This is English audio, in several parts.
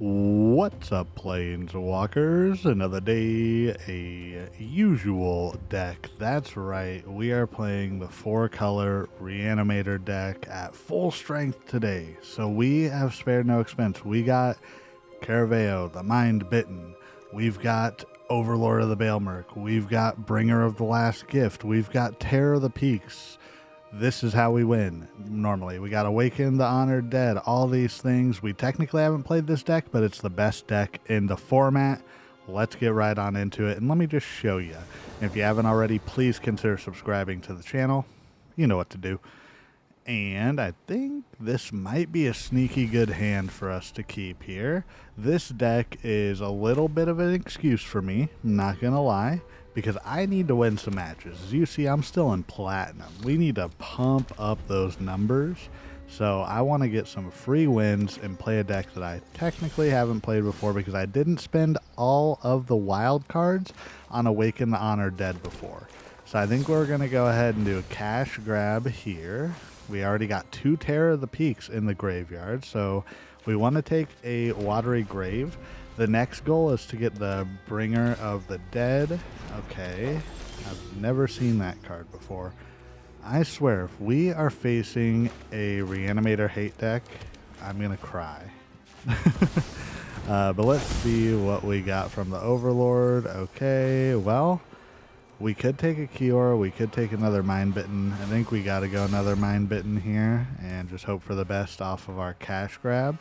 What's up, Planeswalkers? Another day, a usual deck. That's right, we are playing the 4-color Reanimator deck at full strength today. So we have spared no expense. We got Kavaero, the Mind-Bitten. We've got Overlord of the Balemurk. We've got Bringer of the Last Gift. We've got Terror of the Peaks. This is how we win normally. We got Awaken, the Honored Dead, all these things. We technically haven't played this deck, but it's the best deck in the format. Let's get right on into it, and let me just show you. If you haven't already, please consider subscribing to the channel. You know what to do. And I think this might be a sneaky good hand for us to keep here. This deck is a little bit of an excuse for me, I'm not gonna lie, because I need to win some matches. As you see, I'm still in platinum. We need to pump up those numbers. So I want to get some free wins and play a deck that I technically haven't played before, because I didn't spend all of the wild cards on Awaken the Honored Dead before. So I think we're going to go ahead and do a cash grab here. We already got 2 Terror of the Peaks in the graveyard, so we want to take a Watery Grave. The next goal is to get the Bringer of the Dead. Okay, I've never seen that card before. I swear, if we are facing a Reanimator hate deck, I'm going to cry. But let's see what we got from the Overlord. Okay, well, we could take a Kiora, we could take another Mind-Bitten. I think we got to go another Mind-Bitten here and just hope for the best off of our cash grab.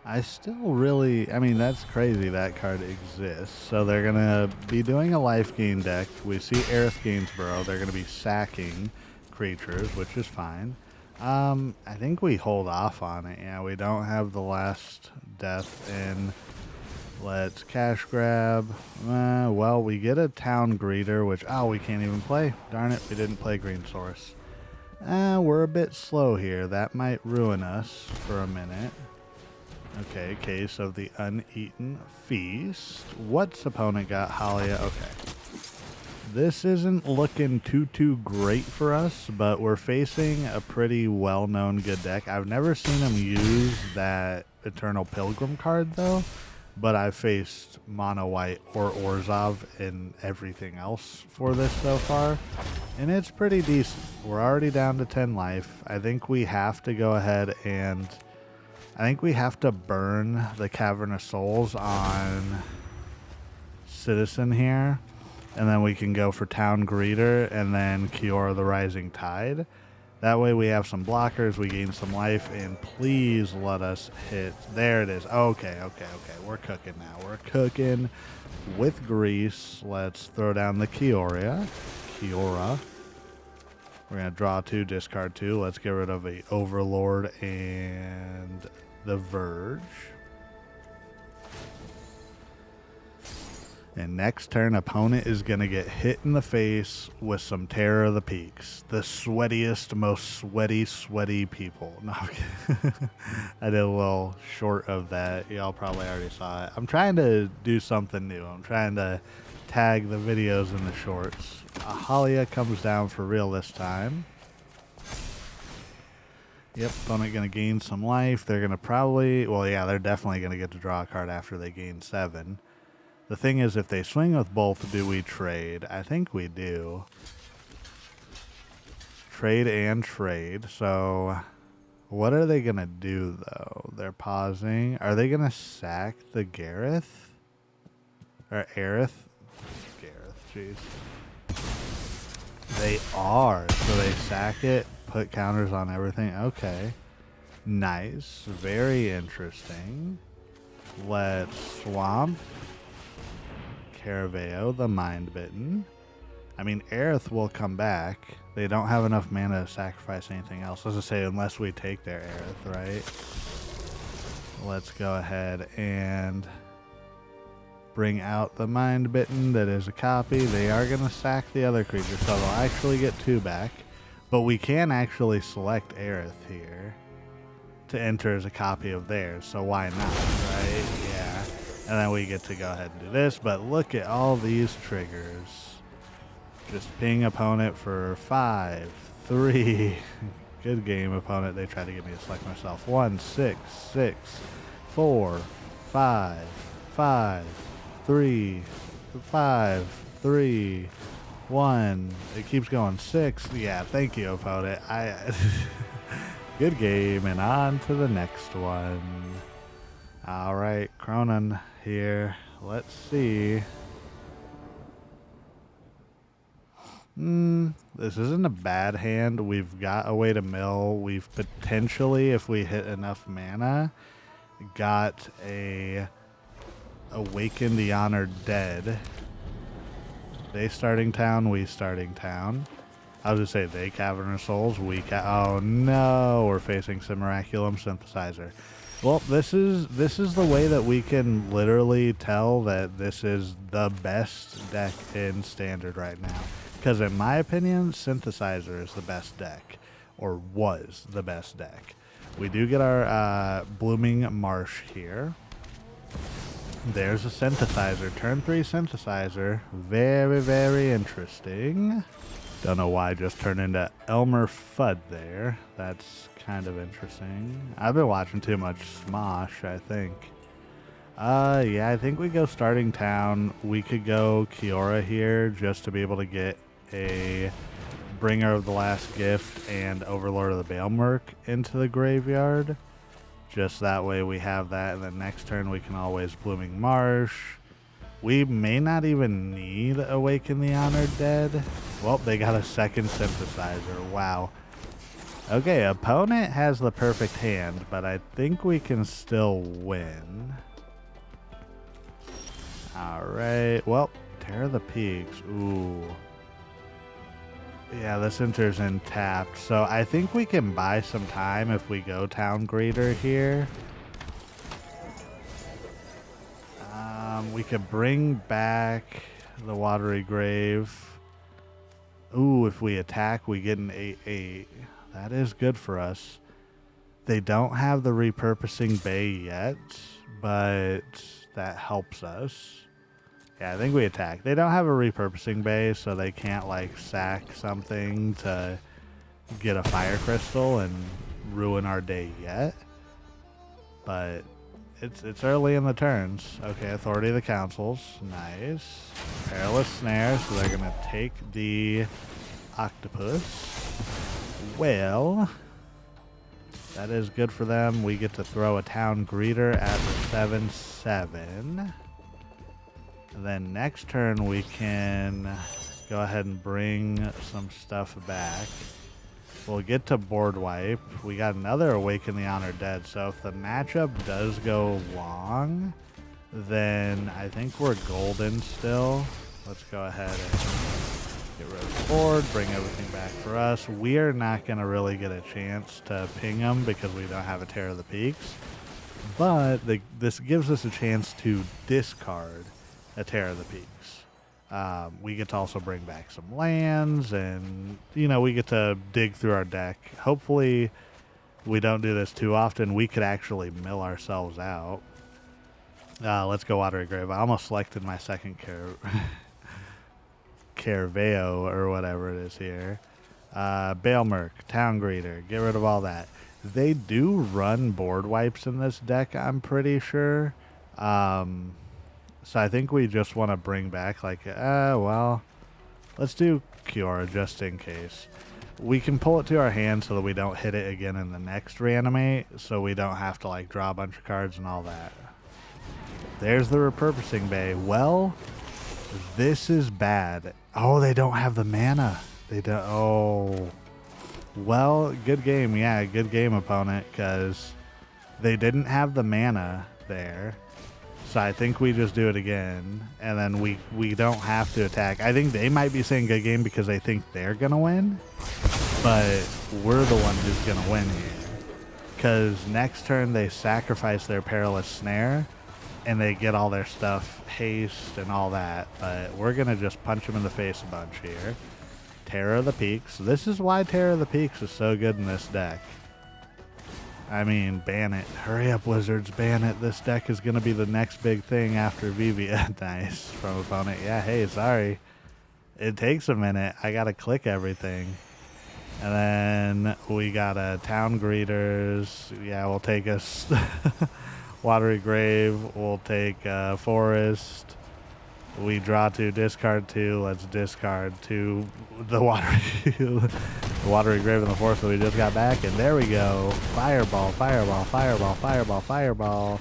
I still really, I mean, that's crazy that card exists. So they're going to be doing a life gain deck. We see Aerith Gainsborough. They're going to be sacking creatures, which is fine. I think we hold off on it. Yeah, we don't have the last death in. Let's cash grab. Well, we get a town greeter, which, oh, we can't even play. Darn it, we didn't play Green Source. We're a bit slow here. That might ruin us for a minute. Okay, case of the Uneaten Feast. What's opponent got? Halia. Okay. This isn't looking too great for us, but we're facing a pretty well-known good deck. I've never seen him use that Eternal Pilgrim card, though, but I've faced Mono White or Orzhov in everything else for this so far, and it's pretty decent. We're already down to 10 life. I think we have to go ahead and I think we have to burn the Cavern of Souls on Citizen here, and then we can go for Town Greeter and then Kiora the Rising Tide. That way we have some blockers, we gain some life, and please let us hit. There it is. Okay. We're cooking now. We're cooking with grease. Let's throw down the Kiora. We're going to draw 2, discard 2. Let's get rid of a Overlord and the Verge. And next turn, opponent is going to get hit in the face with some Terror of the Peaks. The sweatiest, most sweaty people. No, I did a little short of that. Y'all probably already saw it. I'm trying to do something new. I'm trying to tag the videos in the shorts. Halia comes down for real this time. Yep, opponent going to gain some life. They're going to probably, well, yeah, they're definitely going to get to draw a card after they gain 7. The thing is, if they swing with both, do we trade? I think we do. Trade and trade. So what are they going to do, though? They're pausing. Are they going to sack the Gareth? Or Aerith? Gareth, jeez. They are. So they sack it, put counters on everything. Okay. Nice. Very interesting. Let's swamp Kavaero, the Mind-Bitten. I mean, Aerith will come back. They don't have enough mana to sacrifice anything else. Let's just say, unless we take their Aerith, right? Let's go ahead and bring out the Mind-Bitten that is a copy. They are going to sack the other creature, so they'll actually get 2 back. But we can actually select Aerith here to enter as a copy of theirs, so why not, right? Yeah. And then we get to go ahead and do this, but look at all these triggers. Just ping opponent for 5, 3. Good game, opponent. They tried to get me to select myself. 1, 6, 6, 4, 5, 5, 3, 5, 3, 1. It keeps going. 6. Yeah, thank you, opponent. Good game, and on to the next one. All right, Cronin here. Let's see. This isn't a bad hand. We've got a way to mill. We've potentially, if we hit enough mana, got a Awaken the Honored Dead. They starting town, we starting town. I was just say they Cavern of Souls, we oh no, we're facing some Miraculum Synthesizer. Well, this is the way that we can literally tell that this is the best deck in Standard right now. Because in my opinion, Synthesizer is the best deck, or was the best deck. We do get our Blooming Marsh here. There's a Synthesizer, turn 3 Synthesizer. Very, very interesting. Don't know why I just turned into Elmer Fudd there. That's kind of interesting. I've been watching too much Smosh, I think. Yeah, I think we go starting town. We could go Kiora here just to be able to get a Bringer of the Last Gift and Overlord of the Balemurk into the graveyard. Just that way we have that, and then next turn we can always Blooming Marsh. We may not even need Awaken the Honored Dead. Well, they got a second Synthesizer. Wow. Okay, opponent has the perfect hand, but I think we can still win. Alright, well, Tear the Peaks. Ooh. Yeah, this enters in tapped, so I think we can buy some time if we go Town Greeter here. We could bring back the Watery Grave. Ooh, if we attack, we get an 8/8. That is good for us. They don't have the repurposing bay yet, but that helps us. Yeah, I think we attack. They don't have a repurposing bay, so they can't like sack something to get a fire crystal and ruin our day yet. But it's early in the turns. Okay, Authority of the Councils. Nice. Perilous Snare, so they're gonna take the octopus. Well, that is good for them. We get to throw a Town Greeter at the 7/7. And then next turn we can go ahead and bring some stuff back. We'll get to board wipe. We got another Awaken the Honored Dead, so if the matchup does go long, then I think we're golden still. Let's go ahead and get rid of the board, bring everything back for us. We are not going to really get a chance to ping them because we don't have a Tear of the Peaks, but this gives us a chance to discard a Tear of the Peaks. We get to also bring back some lands, and we get to dig through our deck. Hopefully we don't do this too often. We could actually mill ourselves out. Let's go Watery Grave. I almost selected my second Kavaero or whatever it is here. Balemurk, Town Greeter, get rid of all that. They do run board wipes in this deck, I'm pretty sure. So I think we just want to bring back well, let's do Kiora just in case. We can pull it to our hand so that we don't hit it again in the next reanimate, so we don't have to draw a bunch of cards and all that. There's the repurposing bay. Well, this is bad. Oh, they don't have the mana. They don't. Oh, well, good game. Yeah, good game, opponent, because they didn't have the mana there. So I think we just do it again, and then we don't have to attack. I think they might be saying good game because they think they're going to win, but we're the one who's going to win here. Because next turn they sacrifice their Perilous Snare, and they get all their stuff, haste and all that, but we're going to just punch them in the face a bunch here. Terror of the Peaks. This is why Terror of the Peaks is so good in this deck. I mean, ban it. Hurry up, Wizards, ban it. This deck is going to be the next big thing after Vivia. Nice from opponent. Yeah, hey, sorry. It takes a minute. I got to click everything. And then we got a Town Greeters. Yeah, we'll take us Watery Grave. We'll take Forest. We draw 2, discard 2. Let's discard 2. The Watery Grave and the Forest that we just got back. And there we go. Fireball, fireball, fireball, fireball, fireball.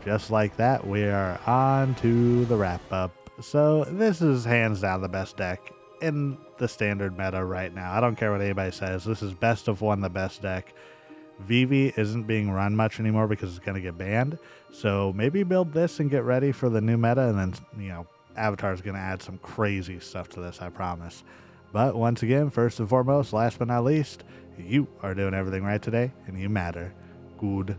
Just like that, we are on to the wrap-up. So this is hands down the best deck in the standard meta right now. I don't care what anybody says. This is best of 1, the best deck. Vivi isn't being run much anymore because it's going to get banned. So maybe build this and get ready for the new meta. And then, you know, Avatar is going to add some crazy stuff to this, I promise. But once again, first and foremost, last but not least, you are doing everything right today and you matter. Goodbye.